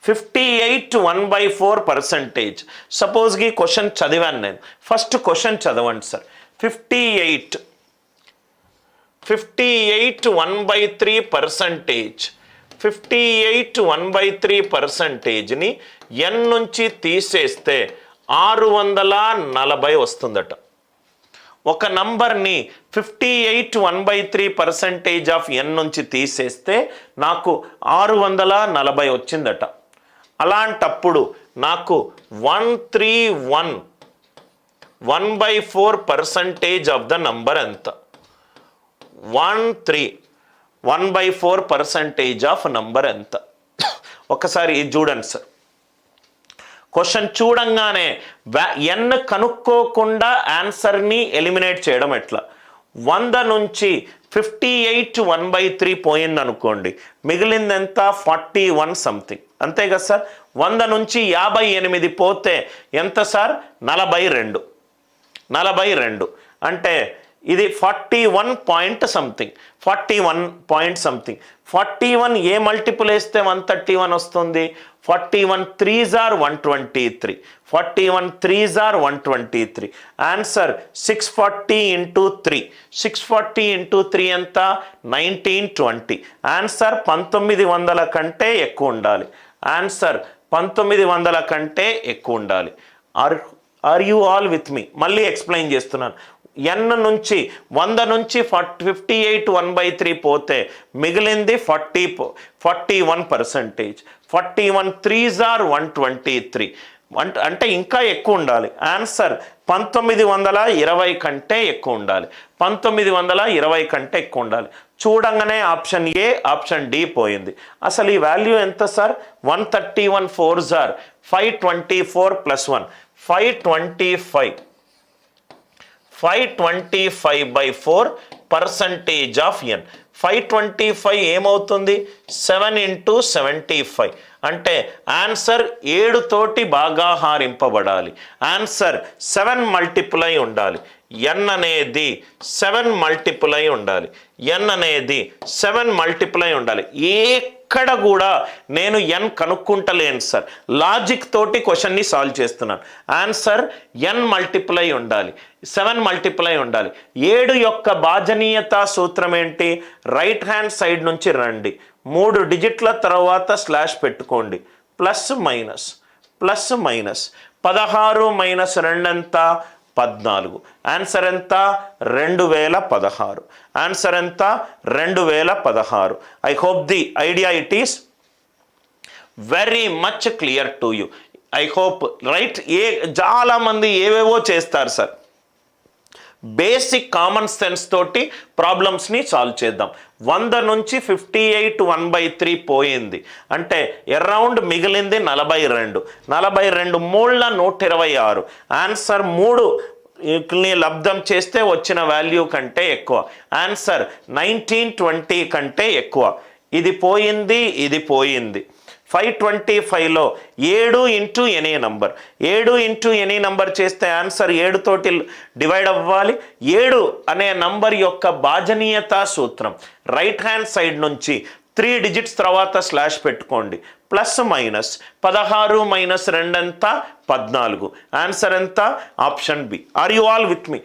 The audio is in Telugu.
58 1/4%. సపోజ్కి క్వశ్చన్ చదివాను నేను. ఫస్ట్ క్వశ్చన్ చదవండి సార్. 58 1/3%. 58 1/3%ని n నుంచి తీసేస్తే 640 వస్తుందట. ఒక నంబర్ని 58 1/3% ఆఫ్ n నుంచి తీసేస్తే నాకు 640 వచ్చిందట. అలాంటప్పుడు నాకు 131 1/4% ఆఫ్ ద నంబర్ ఎంత? 1/4% ఆఫ్ నంబర్ ఎంత? ఒకసారి ఇది చూడండి సార్. క్వశ్చన్ చూడంగానే n కనుక్కోకుండా ఆన్సర్ని ఎలిమినేట్ చేయడం ఎట్లా? 100 నుంచి 58 1/3 పోయింది అనుకోండి, మిగిలింది ఎంత? 41 సంథింగ్, అంతే కదా సార్. 100 నుంచి 58 పోతే ఎంత సార్? 42 అంటే ఇది 41 పాయింట్ సంథింగ్. 41 ఏ మల్టిపుల్ వేస్తే 131 వస్తుంది? 41 3s are 123. 41 3s are 123. Answer 640 into 3. 640 into 3 ఎంత? 1920. ఆన్సర్ 1900 కంటే ఎక్కువ ఉండాలి. ఆన్సర్ 1900 కంటే ఎక్కువ ఉండాలి. ఆర్ యూ ఆల్ విత్ మీ? మళ్ళీ ఎక్స్ప్లెయిన్ చేస్తున్నాను. n నుంచి 100 నుంచి 58 1/3 పోతే మిగిలింది 41%. 41 3s are 123. అంటే ఇంకా ఎక్కువ ఉండాలి. ఆన్సర్ 1920 కంటే ఎక్కువ ఉండాలి. 1920 కంటే ఎక్కువ ఉండాలి. చూడంగానే ఆప్షన్ ఏ, ఆప్షన్ డి పోయింది. అసలు ఈ వాల్యూ ఎంత sir? 131 4s are 524 + 1 525. 525/4% of n. 525 ఏమవుతుంది? 7 into 75. అంటే ఆన్సర్ 7 తోటి భాగాహారింపబడాలి. ఆన్సర్ 7 మల్టిపుల్ అయి ఉండాలి. n అనేది 7 మల్టిపుల్ అయి ఉండాలి. n అనేది 7 మల్టిపుల్ అయి ఉండాలి. ఎక్కడ కూడా నేను n కనుక్కుంటలేను సార్. లాజిక్ తోటి క్వశ్చన్ని సాల్వ్ చేస్తున్నాను. ఆన్సర్ n మల్టిపుల్ అయి ఉండాలి. 7 మల్టిపుల్ అయి ఉండాలి. 7 యొక్క భాజనీయత సూత్రం ఏంటి? రైట్ హ్యాండ్ సైడ్ నుంచి రండి, 3 డిజిట్ల తర్వాత స్లాష్ పెట్టుకోండి. ప్లస్ మైనస్ 16 మైనస్ 2 ఎంత? 14. ఆన్సర్ ఎంత? 2016. ఆన్సర్ ఎంత? 2016. I hope the idea it is very much clear to you. I hope right. చాలా మంది ఏవేవో చేస్తారు సార్. బేసిక్ కామన్ సెన్స్ తోటి ప్రాబ్లమ్స్ని సాల్వ్ చేద్దాం. 100 నుంచి 58 1/3 పోయింది అంటే అరౌండ్ మిగిలింది 42. 42 మూళ్ళ 126. ఆన్సర్ 3ని లబ్ధం చేస్తే వచ్చిన వాల్యూ కంటే ఎక్కువ. ఆన్సర్ 1920 కంటే ఎక్కువ. ఇది పోయింది, ఇది పోయింది. 525లో 7 into any number. 7 into any number చేస్తే ఆన్సర్ 7 తోటి డివైడ్ అవ్వాలి. 7 అనే నంబర్ యొక్క భాజనీయత సూత్రం రైట్ హ్యాండ్ సైడ్ నుంచి 3 డిజిట్స్ తర్వాత స్లాష్ పెట్టుకోండి. ప్లస్ మైనస్ 16 మైనస్ 2 ఎంత? 14. ఆన్సర్ ఎంత? Option B. Are you all with me?